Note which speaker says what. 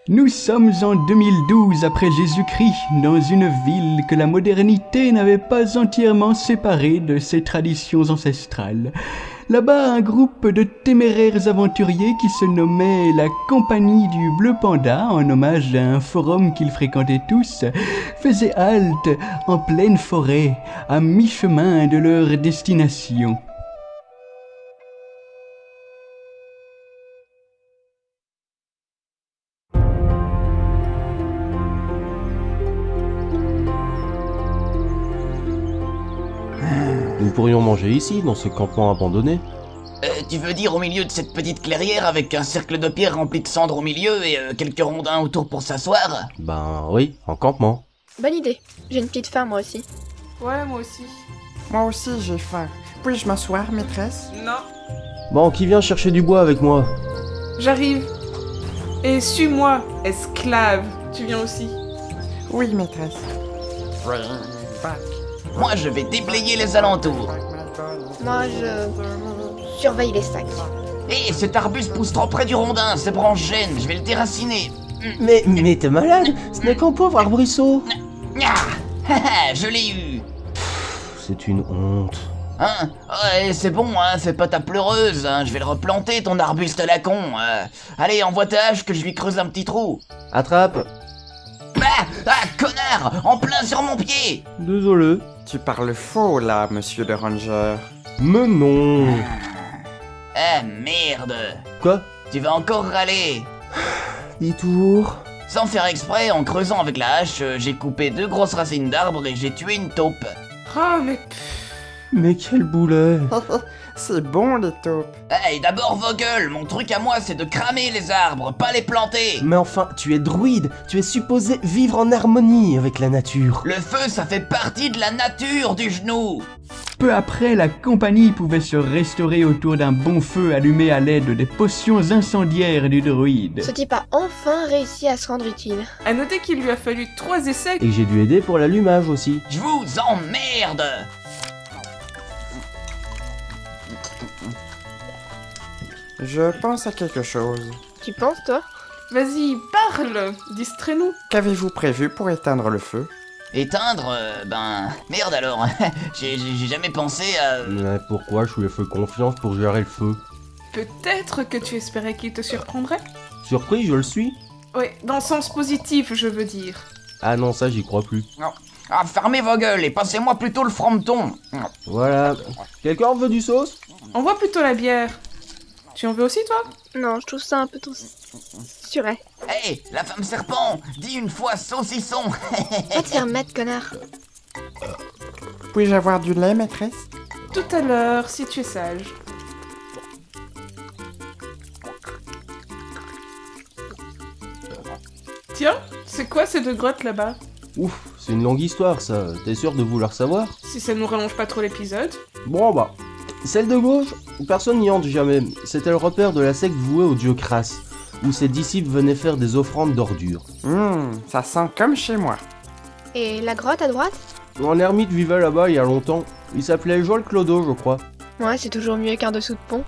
Speaker 1: Nous sommes en 2012 après Jésus-Christ, dans une ville que la modernité n'avait pas entièrement séparée de ses traditions ancestrales. Là-bas, un groupe de téméraires aventuriers qui se nommait la Compagnie du Bleu Panda, en hommage à un forum qu'ils fréquentaient tous, faisait halte en pleine forêt, à mi-chemin de leur destination.
Speaker 2: Nous pourrions manger ici, dans ce campement abandonné.
Speaker 3: Tu veux dire au milieu de cette petite clairière avec un cercle de pierre rempli de cendres au milieu et quelques rondins autour pour s'asseoir?
Speaker 2: Ben oui, en campement.
Speaker 4: Bonne idée. J'ai une petite faim, moi aussi.
Speaker 5: Ouais, moi aussi.
Speaker 6: Moi aussi j'ai faim. Puis-je m'asseoir, maîtresse?
Speaker 5: Non,
Speaker 2: Bon, qui vient chercher du bois avec moi?
Speaker 5: j'arrive. Et suis-moi, esclave. Tu viens aussi.
Speaker 6: Oui, maîtresse.
Speaker 3: Moi, je vais déblayer les alentours.
Speaker 4: Moi, je surveille les sacs.
Speaker 3: Hé, cet arbuste pousse trop près du rondin, ses branches gênent, je vais le déraciner.
Speaker 2: Mais t'es malade? Ce n'est qu'un pauvre arbrisseau.
Speaker 3: Ah, je l'ai eu.
Speaker 2: C'est une honte.
Speaker 3: Hein? Ouais, c'est bon, hein, fais pas ta pleureuse, hein, je vais le replanter, ton arbuste à la con. Allez, envoie ta hache que je lui creuse un petit trou.
Speaker 2: Attrape.
Speaker 3: Ah, connard, en plein sur mon pied.
Speaker 2: Désolé.
Speaker 6: Tu parles faux là, monsieur le ranger.
Speaker 2: Mais non.
Speaker 3: Ah, merde.
Speaker 2: Quoi?
Speaker 3: Tu vas encore râler.
Speaker 2: Dis toujours.
Speaker 3: Sans faire exprès, en creusant avec la hache, j'ai coupé 2 grosses racines d'arbres et j'ai tué une taupe.
Speaker 5: Oh, mais...
Speaker 2: Mais quel boulet.
Speaker 6: C'est bon les taupes.
Speaker 3: Hey, d'abord Vogel, mon truc à moi c'est de cramer les arbres, pas les planter.
Speaker 2: Mais enfin, tu es druide. Tu es supposé vivre en harmonie avec la nature.
Speaker 3: Le feu, ça fait partie de la nature du genou.
Speaker 1: Peu après, la compagnie pouvait se restaurer autour d'un bon feu allumé à l'aide des potions incendiaires du druide.
Speaker 4: Ce type a enfin réussi à se rendre utile.
Speaker 5: À noter qu'il lui a fallu 3 essais.
Speaker 2: Et j'ai dû aider pour l'allumage aussi.
Speaker 3: Je vous emmerde.
Speaker 6: Je pense à quelque chose.
Speaker 4: Tu penses, toi?
Speaker 5: Vas-y, parle. Distrais-nous.
Speaker 6: Qu'avez-vous prévu pour éteindre le feu?
Speaker 3: Éteindre, merde alors. j'ai jamais pensé à...
Speaker 2: Mais pourquoi je lui ai fait confiance pour gérer le feu?
Speaker 5: Peut-être que tu espérais qu'il te surprendrait?
Speaker 2: Surpris, je le suis.
Speaker 5: Oui, dans le sens positif, je veux dire.
Speaker 2: Ah non, ça j'y crois plus.
Speaker 3: Ah, fermez vos gueules et passez-moi plutôt le frometon.
Speaker 2: Voilà. Quelqu'un veut du sauce?
Speaker 5: Envoie plutôt la bière. Tu en veux aussi, toi?
Speaker 4: Non, je trouve ça un peu trop suret.
Speaker 3: Hey, la femme serpent, dis une fois saucisson.
Speaker 4: Va te faire mettre, connard.
Speaker 6: Puis-je avoir du lait, maîtresse?
Speaker 5: Tout à l'heure, si tu es sage. Tiens, c'est quoi ces 2 grottes là-bas?
Speaker 2: Ouf, c'est une longue histoire ça. T'es sûr de vouloir savoir?
Speaker 5: Si ça nous rallonge pas trop l'épisode.
Speaker 2: Bon bah. Celle de gauche, personne n'y entre jamais. C'était le repère de la secte vouée au dieu Crasse, où ses disciples venaient faire des offrandes d'ordures.
Speaker 6: Ça sent comme chez moi.
Speaker 4: Et la grotte à droite?
Speaker 2: Un ermite vivait là-bas il y a longtemps. Il s'appelait Joël Clodo, je crois.
Speaker 4: Ouais, c'est toujours mieux qu'un dessous de pont.